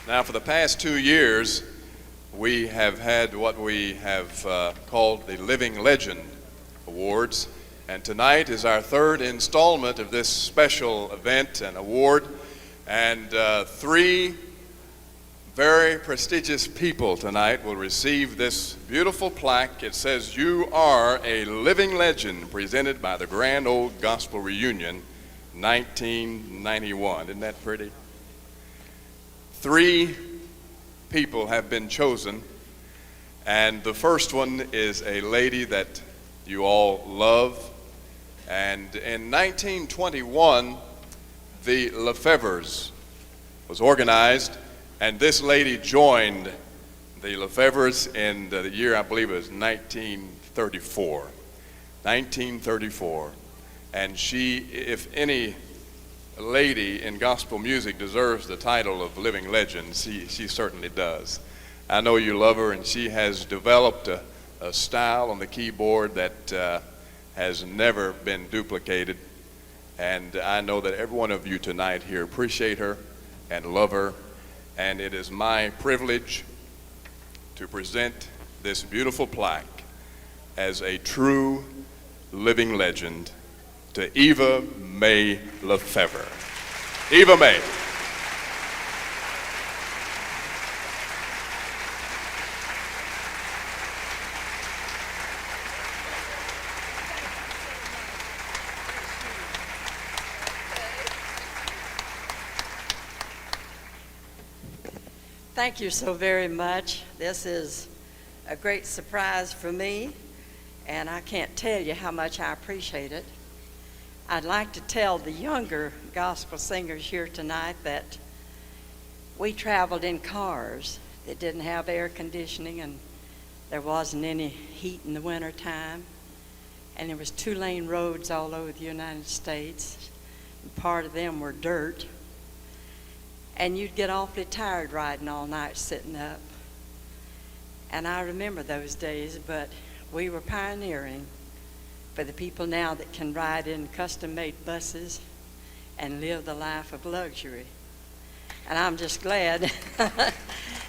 Now, for the past 2 years, we have had what we have called the Living Legend Awards, and tonight is our third installment of this special event and award, and three very prestigious people tonight will receive this beautiful plaque. It says, "You are a living legend," presented by the Grand Ole Gospel Reunion, 1991. Isn't that pretty? Three people have been chosen, and the first one is a lady that you all love. And in 1921, the Lefevres was organized, and this lady joined the Lefevres in the year, I believe it was 1934. 1934. And she, if any lady in gospel music deserves the title of living legend, she certainly does. I know you love her, and she has developed a style on the keyboard that has never been duplicated. And I know that every one of you tonight here appreciate her and love her. And it is my privilege to present this beautiful plaque as a true living legend to Eva Mae Lefevre. Eva Mae. Thank you so very much. This is a great surprise for me, and I can't tell you how much I appreciate it. I'd like to tell the younger gospel singers here tonight that we traveled in cars that didn't have air conditioning, and there wasn't any heat in the winter time, and there was 2-lane roads all over the United States, and part of them were dirt. And you'd get awfully tired riding all night sitting up. And I remember those days, but we were pioneering for the people now that can ride in custom-made buses and live the life of luxury. And I'm just glad that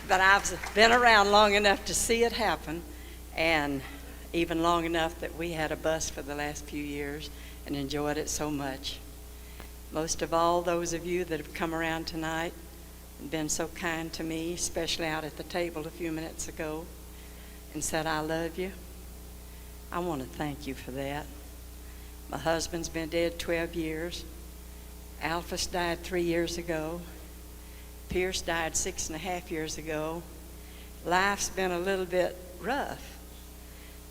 I've been around long enough to see it happen, and even long enough that we had a bus for the last few years and enjoyed it so much. Most of all, those of you that have come around tonight and been so kind to me, especially out at the table a few minutes ago, and said, "I love you." I want to thank you for that. My husband's been dead 12 years. Alphys died 3 years ago. Pierce died 6.5 years ago. Life's been a little bit rough.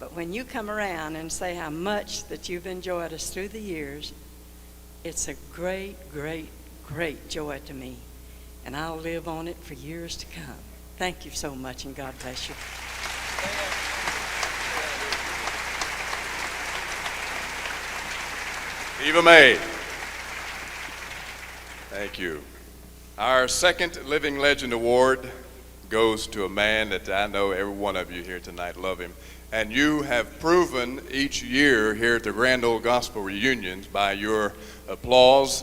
But when you come around and say how much that you've enjoyed us through the years, it's a great, great, great joy to me. And I'll live on it for years to come. Thank you so much, and God bless you. Eva Mae. Thank you. Our second Living Legend Award goes to a man that I know every one of you here tonight love him. And you have proven each year here at the Grand Ole Gospel Reunions by your applause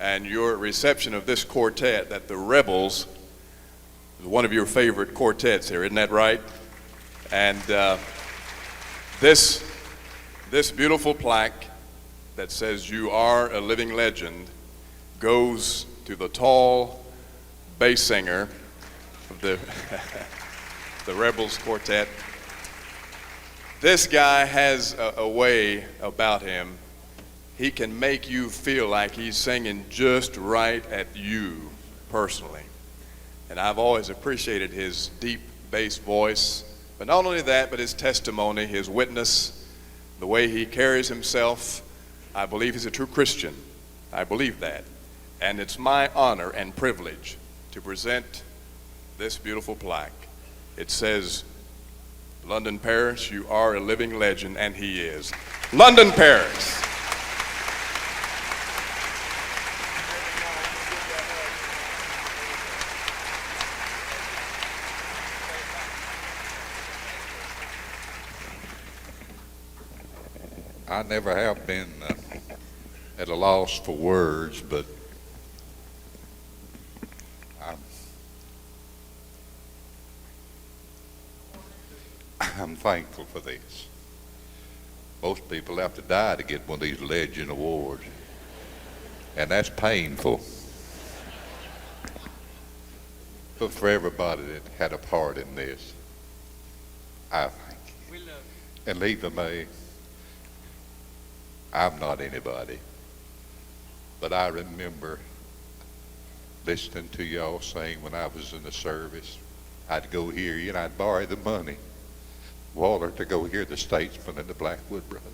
and your reception of this quartet that the Rebels is one of your favorite quartets here, isn't that right? And this beautiful plaque that says "You are a living legend" goes to the tall bass singer of the the Rebels quartet. This guy has a way about him. He can make you feel like he's singing just right at you personally. And I've always appreciated his deep bass voice, but not only that, but his testimony, his witness, the way he carries himself. I believe he's a true Christian. I believe that. And it's my honor and privilege to present this beautiful plaque. It says, "London Paris, you are a living legend," and he is. London Paris. I never have been at a loss for words, but I'm thankful for this. Most people have to die to get one of these Legend Awards, and that's painful. But for everybody that had a part in this, I thank you. We love you. And Leva Mae, I'm not anybody, but I remember listening to y'all sing when I was in the service. I'd go hear you and I'd borrow the money, Waller, to go hear the Statesman and the Blackwood Brothers.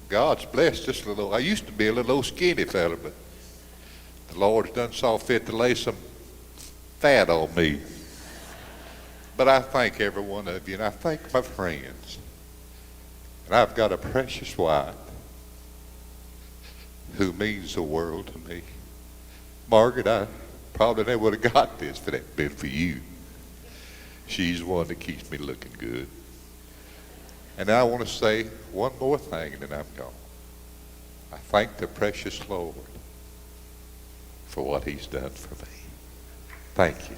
God's blessed us a little. I used to be a little old skinny fella, but the Lord's done saw fit to lay some fat on me. But I thank every one of you, and I thank my friends. And I've got a precious wife who means the world to me. Margaret, I probably never would have got this if it hadn't been for you. She's the one that keeps me looking good. And I want to say one more thing, and then I'm gone. I thank the precious Lord for what he's done for me. Thank you.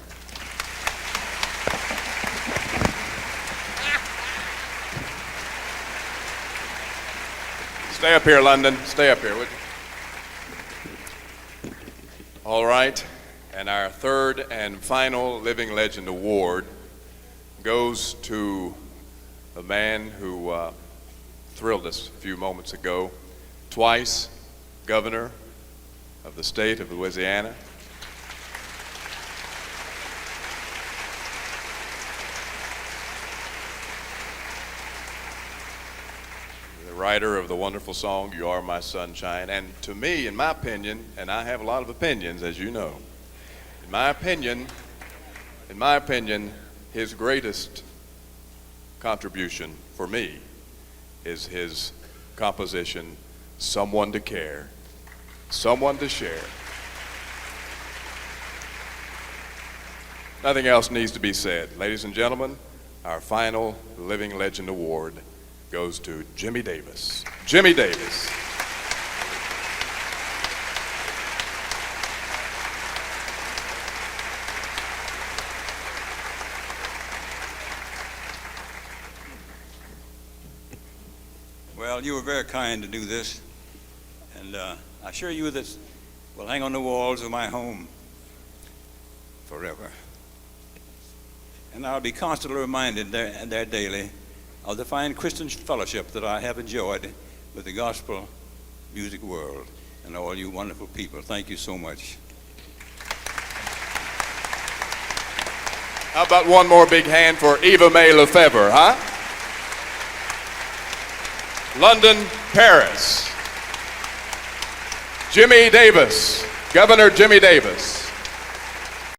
Stay up here, London. Stay up here, would you? All right. And our third and final Living Legend Award goes to a man who thrilled us a few moments ago. Twice governor of the state of Louisiana. The writer of the wonderful song, You Are My Sunshine. And to me, in my opinion, and I have a lot of opinions, as you know, in my opinion, his greatest contribution for me is his composition, Someone to Care, Someone to Share. Nothing else needs to be said. Ladies and gentlemen, our final Living Legend Award goes to Jimmy Davis. Jimmy Davis. Well, you were very kind to do this, and I assure you this will hang on the walls of my home forever. And I'll be constantly reminded there daily of the fine Christian fellowship that I have enjoyed with the gospel music world and all you wonderful people. Thank you so much. How about one more big hand for Eva Mae Lefebvre, huh? London, Paris. Jimmy Davis, Governor Jimmy Davis.